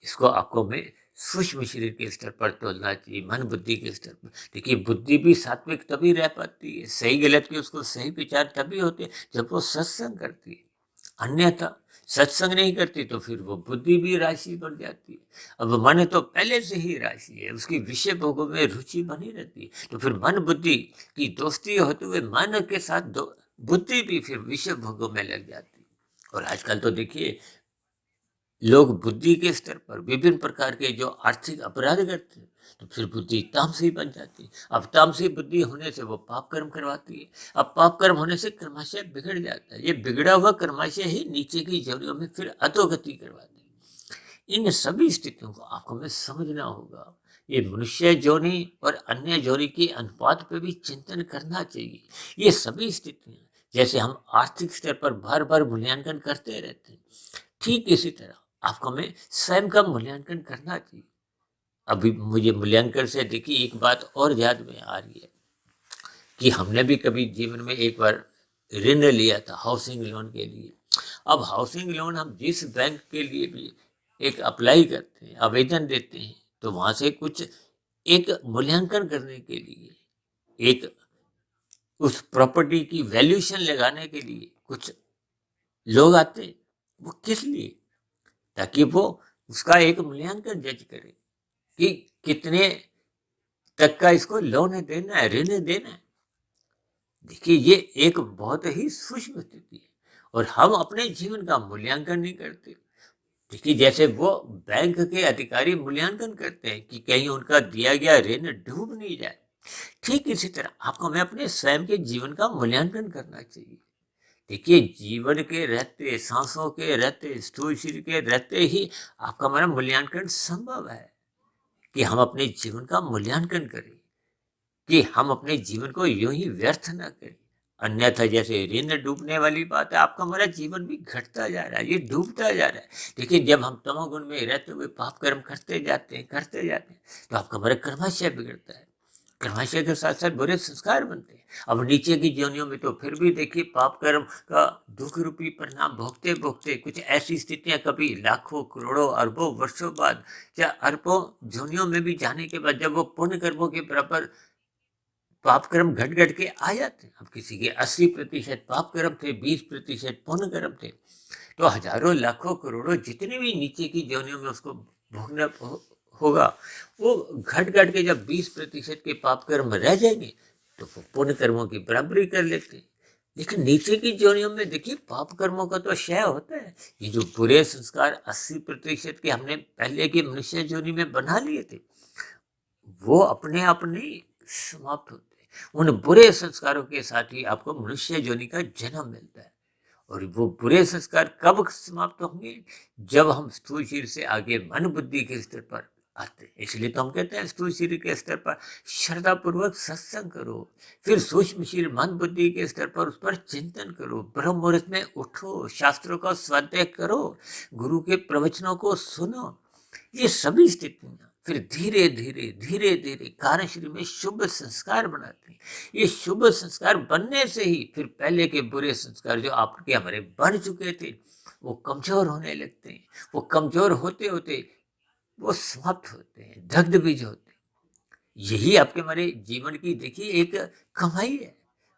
A: इसको आपको में सूक्ष्म शरीर के स्तर पर तोलना चाहिए, मन बुद्धि के स्तर पर। देखिए, बुद्धि भी सात्विक तभी रह पाती है, सही गलत की उसको सही विचार तभी होते हैं जब वो सत्संग करती है। अन्यथा सत्संग नहीं करती तो फिर वो बुद्धि भी राशि बन जाती है। अब मन तो पहले से ही राशि है, उसकी विषय भोगों में रुचि बनी रहती है, तो फिर मन बुद्धि की दोस्ती होते हुए मन के साथ बुद्धि भी फिर विषय भोगों में लग जाती है। और आजकल तो देखिए लोग बुद्धि के स्तर पर विभिन्न प्रकार के जो आर्थिक अपराध करते हैं, तो फिर बुद्धि तामसी बन जाती है। अब तामसी बुद्धि होने से वो पाप कर्म करवाती है। अब पाप कर्म होने से कर्माशय बिगड़ जाता है। ये बिगड़ा हुआ कर्माशय ही नीचे की जोनियों में फिर अधोगति करवाती है। इन सभी स्थितियों को आपको में समझना होगा। ये मनुष्य जोनि और अन्य जोनि के अनुपात पे भी चिंतन करना चाहिए। ये सभी स्थितियां, जैसे हम आर्थिक स्तर पर बार बार मूल्यांकन करते रहते हैं, ठीक इसी तरह आपको हमें स्वयं का मूल्यांकन करना चाहिए। अभी मुझे मूल्यांकन से देखिए एक बात और याद में आ रही है कि हमने भी कभी जीवन में एक बार ऋण लिया था हाउसिंग लोन के लिए। अब हाउसिंग लोन हम जिस बैंक के लिए भी एक अप्लाई करते हैं, आवेदन देते हैं, तो वहाँ से कुछ एक मूल्यांकन करने के लिए एक उस प्रॉपर्टी की वैल्यूएशन लगाने के लिए कुछ लोग आते हैं। वो किस लिए? ताकि वो उसका एक मूल्यांकन जज करे कि कितने तक का इसको लोन देना है, ऋण देना है। देखिए, ये एक बहुत ही सूक्ष्म स्थिति है और हम अपने जीवन का मूल्यांकन नहीं करते। देखिए, जैसे वो बैंक के अधिकारी मूल्यांकन करते हैं कि कहीं उनका दिया गया ऋण डूब नहीं जाए, ठीक इसी तरह आपको हमें अपने स्वयं के जीवन का मूल्यांकन करना चाहिए। देखिए, जीवन के रहते, सांसों के रहते, स्थूल शरीर के रहते ही आपका हमारा मूल्यांकन संभव है कि हम अपने जीवन का मूल्यांकन करें, कि हम अपने जीवन को यूं ही व्यर्थ न करें। अन्यथा जैसे ऋण डूबने वाली बात है, आपका हमारा जीवन भी घटता जा रहा है, ये डूबता जा रहा है। देखिए, जब हम तमोगुण में रहते हुए पाप कर्म करते जाते हैं, तो आपका हमारा कर्माशय बिगड़ता है। कर्माशय के साथ साथ बुरे संस्कार बनते हैं। अब नीचे की योनियों में तो फिर भी देखिए, पाप कर्म का दुख रूपी परिणाम भोगते भोगते कुछ ऐसी स्थितियां कभी लाखों करोड़ों अरबों वर्षों बाद या अरबों योनियों में भी जाने के बाद जब वो पुण्य कर्मों के बराबर पाप कर्म घट घट के आ जाते हैं। अब किसी के 80% पाप कर्म थे, 20% पुण्य कर्म थे, तो हजारों लाखों करोड़ों जितने भी नीचे की योनियों में उसको भोगना होगा, वो घट घट के जब 20% के पाप कर्म रह जाएंगे तो वो पुण्य कर्मों की बराबरी कर लेते हैं। लेकिन नीचे की योनियों में देखिए, पाप कर्मों का तो क्षय होता है। ये जो बुरे संस्कार 80% के हमने पहले की मनुष्य योनि में बना लिए थे, वो अपने आप नहीं समाप्त होते। उन बुरे संस्कारों के साथ ही आपको मनुष्य योनि का जन्म मिलता है। और वो बुरे संस्कार कब समाप्त होंगे? जब हम स्थूल शरीर से आगे मन बुद्धि के स्तर पर आते हैं। इसलिए तो हम कहते हैं स्थूल शरीर के स्तर पर श्रद्धा पूर्वक सत्संग करो, फिर सूक्ष्म शरीर मन बुद्धि के स्तर पर उस पर चिंतन करो, ब्रह्म मुहूर्त में उठो, शास्त्रों का स्वाध्याय करो, गुरु के प्रवचनों को सुनो। ये सभी स्थितियां फिर धीरे धीरे धीरे धीरे कारण शरीर में शुभ संस्कार बनाते हैं। ये शुभ संस्कार बनने से ही फिर पहले के बुरे संस्कार जो आपके हमारे बन चुके थे, वो कमजोर होने लगते हैं। वो कमजोर होते होते वो समाप्त होते हैं, दग्ध बीज होते हैं। यही आपके हमारे जीवन की देखिए एक कमाई है।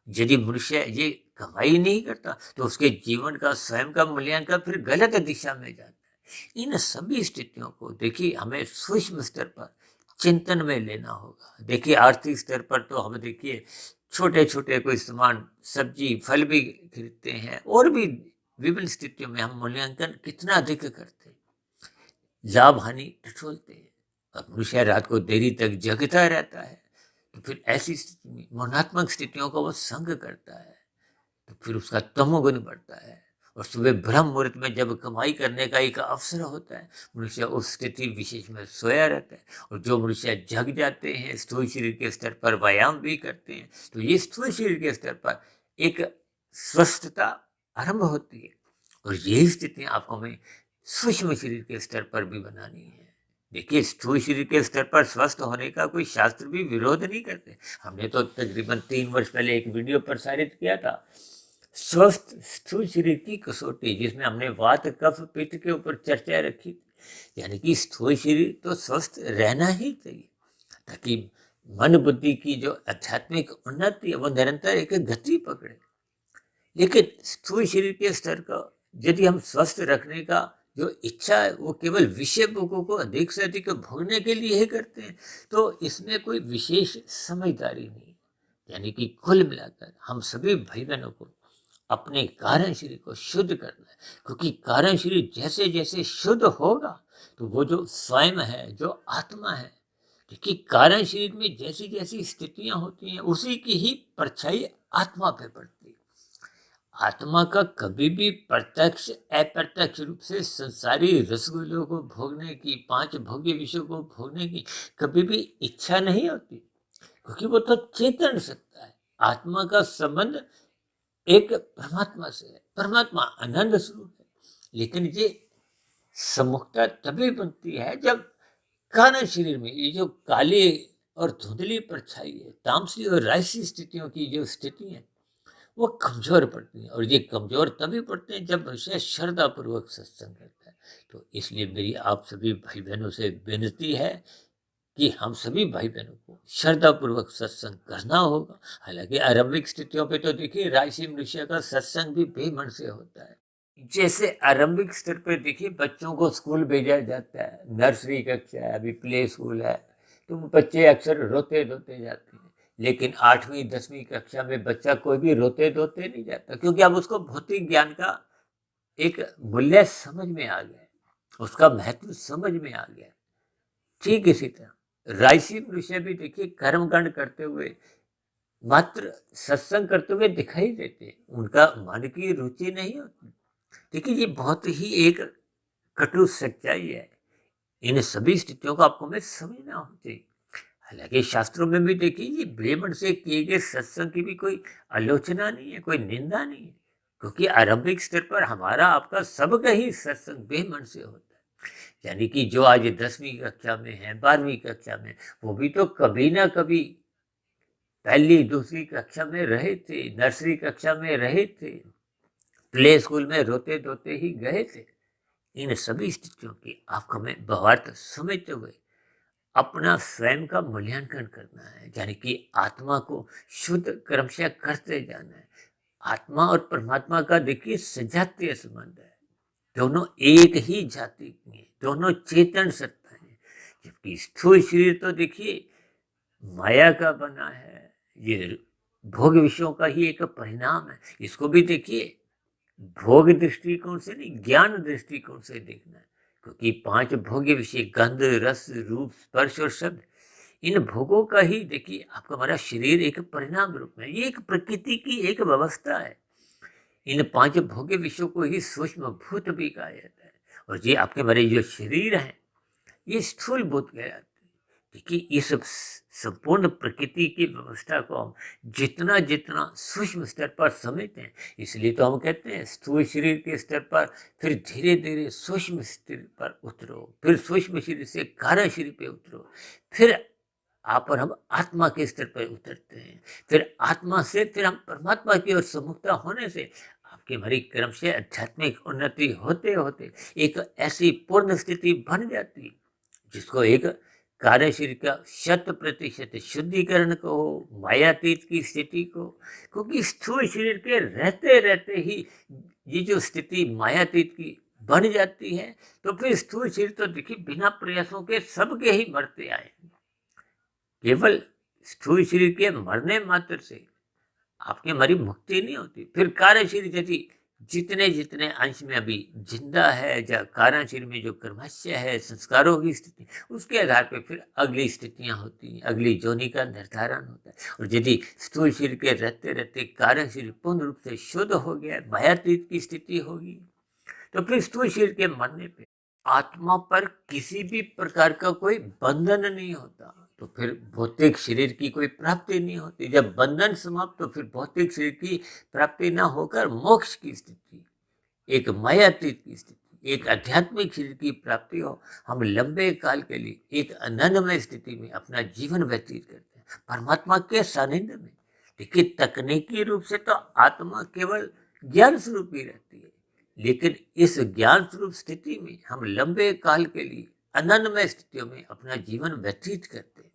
A: यदि मनुष्य ये कमाई नहीं करता तो उसके जीवन का स्वयं का मूल्यांकन फिर गलत दिशा में जाता है। इन सभी स्थितियों को देखिए हमें सूक्ष्म स्तर पर चिंतन में लेना होगा। देखिए, आर्थिक स्तर पर तो हम देखिए छोटे छोटे कोई सामान, सब्जी, फल भी खरीदते हैं और भी विभिन्न स्थितियों में हम मूल्यांकन कितना अधिक करते हैं, लाभ हानि टटोलते हैं। अब मनुष्य रात को देरी तक जगता रहता है, तो फिर ऐसी स्थिति में मनात्मक स्थितियों का वो संग करता है, तो फिर उसका तमोगुण बढ़ता है। और सुबह ब्रह्म मुहूर्त में जब कमाई करने का एक अवसर होता है, मनुष्य उस स्थिति विशेष में सोया रहता है। और जो मनुष्य जग जाते हैं, स्थूल शरीर के स्तर पर व्यायाम भी करते हैं, तो ये स्थूल शरीर के स्तर पर एक स्वस्थता आरंभ होती है। और यही स्थितियां आपको हमें सूक्ष्म शरीर के स्तर पर भी बनानी है। देखिए, स्थूल शरीर के स्तर पर स्वस्थ होने का कोई शास्त्र भी विरोध नहीं करते। हमने तो तकरीबन 3 वर्ष पहले एक वीडियो प्रसारित किया था, स्वस्थ स्थूल शरीर की कसौटी, जिसमें हमने वात कफ पित्त के ऊपर चर्चा रखी थी। यानी कि स्थूल शरीर तो स्वस्थ रहना ही चाहिए, ताकि मन बुद्धि की जो आध्यात्मिक उन्नति है वो निरंतर एक गति पकड़े। लेकिन स्थूल शरीर के स्तर का यदि हम स्वस्थ रखने का जो इच्छा है वो केवल विषय भोगों को अधिक से अधिक भोगने के लिए ही करते हैं, तो इसमें कोई विशेष समझदारी नहीं। यानी कि कुल मिलाकर हम सभी भाई बहनों को अपने कारण शरीर को शुद्ध करना है, क्योंकि कारण शरीर जैसे जैसे शुद्ध होगा तो वो जो स्वयं है, जो आत्मा है, देखिए कारण शरीर में जैसी जैसी स्थितियां होती हैं उसी की ही परछाई आत्मा पे पड़ती है। आत्मा का कभी भी प्रत्यक्ष अप्रत्यक्ष रूप से संसारी रसगुल्लों को भोगने की, 5 भोग्य विषयों को भोगने की कभी भी इच्छा नहीं होती, क्योंकि वो तो चेतन सत्ता है। आत्मा का संबंध एक परमात्मा से है, परमात्मा आनंद स्वरूप है। लेकिन ये सम्मुखता तभी बनती है जब कारण शरीर में ये जो काली और धुंधली परछाई है, तामसी और राजसी स्थितियों की जो स्थिति है, वो कमजोर पड़ती हैं। और ये कमजोर तभी पड़ते हैं जब मनुष्य श्रद्धा पूर्वक सत्संग करता है। तो इसलिए मेरी आप सभी भाई बहनों से विनती है कि हम सभी भाई बहनों को श्रद्धापूर्वक सत्संग करना होगा। हालांकि आरंभिक स्थितियों पे तो देखिए राशि मनुष्य का सत्संग भी बेमन से होता है। जैसे आरंभिक स्तर पर देखिए बच्चों को स्कूल भेजा जाता है, नर्सरी कक्षा है, अभी प्ले स्कूल है, तो बच्चे अक्सर रोते धोते जाते हैं। लेकिन 8वीं 10वीं कक्षा में बच्चा कोई भी रोते धोते नहीं जाता, क्योंकि अब उसको भौतिक ज्ञान का एक मूल्य समझ में आ गया है, उसका महत्व समझ में आ गया है। ठीक इसी तरह राशि मनुष्य भी देखिए कर्मकांड करते हुए, मात्र सत्संग करते हुए दिखाई देते हैं, उनका मन की रुचि नहीं होती। देखिए ये बहुत ही एक कटु सच्चाई है। इन सभी स्थितियों को आपको में समझना होना चाहिए। हालांकि शास्त्रों में भी देखिए ये बेमन से किए गए सत्संग की भी कोई आलोचना नहीं है, कोई निंदा नहीं है, क्योंकि आरंभिक स्तर पर हमारा आपका सबका ही सत्संग बेमन से होता है। यानी कि जो आज 10वीं कक्षा में है, 12वीं कक्षा में, वो भी तो कभी ना कभी पहली दूसरी कक्षा में रहे थे, नर्सरी कक्षा में रहे थे, प्ले स्कूल में रोते धोते ही गए थे। इन सभी स्थितियों की आपको हमें भावार्थ समझते हुए अपना स्वयं का मूल्यांकन करना है, यानी कि आत्मा को शुद्ध क्रमशः करते जाना है। आत्मा और परमात्मा का देखिए सजातीय संबंध है, दोनों एक ही जाति की हैं, दोनों चेतन सत्ता है। जबकि स्थूल शरीर तो देखिए माया का बना है, ये भोग विषयों का ही एक परिणाम है। इसको भी देखिए भोग दृष्टिकोण से नहीं, ज्ञान दृष्टिकोण से देखना है, क्योंकि 5 भोग्य विषय गंध रस रूप स्पर्श और शब्द, इन भोगों का ही देखिए आपका हमारा शरीर एक परिणाम रूप में, ये एक प्रकृति की एक व्यवस्था है। इन 5 भोग्य विषयों को ही सूक्ष्म भूत भी कहा जाता है, और ये आपके हमारे जो शरीर है ये स्थूल भूत कहे जाते हैं। देखिए इस संपूर्ण प्रकृति की व्यवस्था को हम जितना जितना सूक्ष्म स्तर पर समझते हैं, इसलिए तो हम कहते हैं स्थूल शरीर के स्तर पर, फिर धीरे धीरे सूक्ष्म स्तर पर उतरो, फिर सूक्ष्म शरीर से कारण शरीर पे उतरो, फिर आप और हम आत्मा के स्तर पर उतरते हैं, फिर आत्मा से फिर हम परमात्मा की ओर सम्मुखता होने से आपकी हमारी क्रम से आध्यात्मिक उन्नति होते होते एक ऐसी पूर्ण स्थिति बन जाती है जिसको एक कार्य शरीर का 100% शुद्धिकरण को हो, मायातीत की स्थिति को, क्योंकि स्थूल शरीर के रहते रहते ही ये जो स्थिति मायातीत की बन जाती है, तो फिर स्थूल शरीर तो देखिए बिना प्रयासों के सबके ही मरते आए। केवल स्थूल शरीर के मरने मात्र से आपकी हमारी मुक्ति नहीं होती। फिर कार्य शरीर यदि जितने जितने अंश में अभी जिंदा है, या कारण शरीर में जो कर्मस्य है, संस्कारों की स्थिति, उसके आधार पर फिर अगली स्थितियां होती हैं, अगली जोनि का निर्धारण होता है। और यदि स्थूल शरीर के रहते रहते कारण शरीर पूर्ण रूप से शुद्ध हो गया, मायातीत की स्थिति होगी, तो फिर स्थूल शरीर के मरने पे आत्मा पर किसी भी प्रकार का कोई बंधन नहीं होता, तो फिर भौतिक शरीर की कोई प्राप्ति नहीं होती। जब बंधन समाप्त, तो फिर भौतिक शरीर की प्राप्ति न होकर मोक्ष की स्थिति, एक मायातीत की स्थिति, एक आध्यात्मिक शरीर की प्राप्ति हो, हम लंबे काल के लिए एक आनंदमय स्थिति में अपना जीवन व्यतीत करते हैं परमात्मा के सानिध्य में। देखिए तकनीकी रूप से तो आत्मा केवल ज्ञान स्वरूप ही रहती है, लेकिन इस ज्ञान स्वरूप स्थिति में हम लंबे काल के लिए आनंदमय स्थितियों में अपना जीवन व्यतीत करते हैं।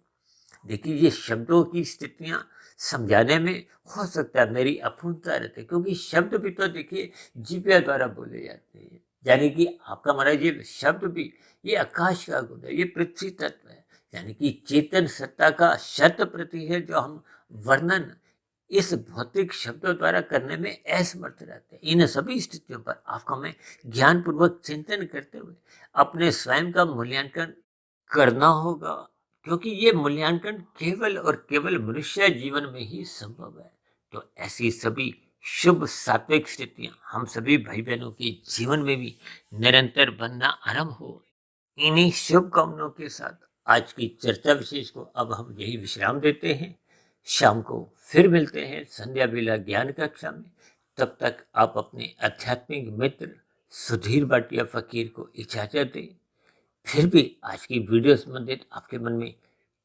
A: देखिए ये शब्दों की स्थितियां समझाने में हो सकता है मेरी अपूर्णता रहती है, क्योंकि शब्द भी तो देखिए जीविया द्वारा बोले जाते हैं, यानी कि आपका हमारा ये शब्द भी ये आकाश का गुण है, ये पृथ्वी तत्व है, यानी कि चेतन सत्ता का 100% है, जो हम वर्णन इस भौतिक शब्दों द्वारा करने में असमर्थ रहते हैं। इन सभी स्थितियों पर आपको हमें ज्ञान पूर्वक चिंतन करते हुए अपने स्वयं का मूल्यांकन करना होगा, क्योंकि ये मूल्यांकन केवल और केवल मनुष्य जीवन में ही संभव है। तो ऐसी सभी शुभ सात्विक स्थितियां हम सभी भाई बहनों के जीवन में भी निरंतर बनना आरंभ हो। इन्हीं शुभ कामनाओं के साथ आज की चर्चा विशेष को अब हम यही विश्राम देते हैं। शाम को फिर मिलते हैं संध्या बेला ज्ञान कक्षा में। तब तक आप अपने आध्यात्मिक मित्र सुधीर भाटिया फकीर को इजाजत दें। फिर भी आज की वीडियो संबंधित आपके मन में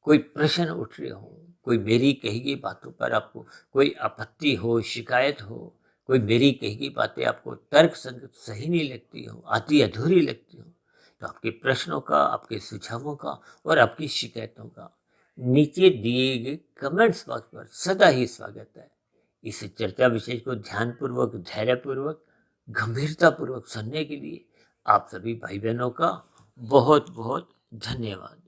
A: कोई प्रश्न उठ रहे हो, कोई मेरी कही गई बातों पर आपको कोई आपत्ति हो, शिकायत हो, कोई मेरी कही गई बातें आपको तर्क संगत सही नहीं लगती हो, आधी अधूरी लगती हो, तो आपके प्रश्नों का, आपके सुझावों का और आपकी शिकायतों का नीचे दिए गए कमेंट्स बॉक्स पर सदा ही स्वागत है। इस चर्चा विषय को ध्यानपूर्वक, धैर्यपूर्वक, गंभीरतापूर्वक सुनने के लिए आप सभी भाई बहनों का बहुत बहुत धन्यवाद।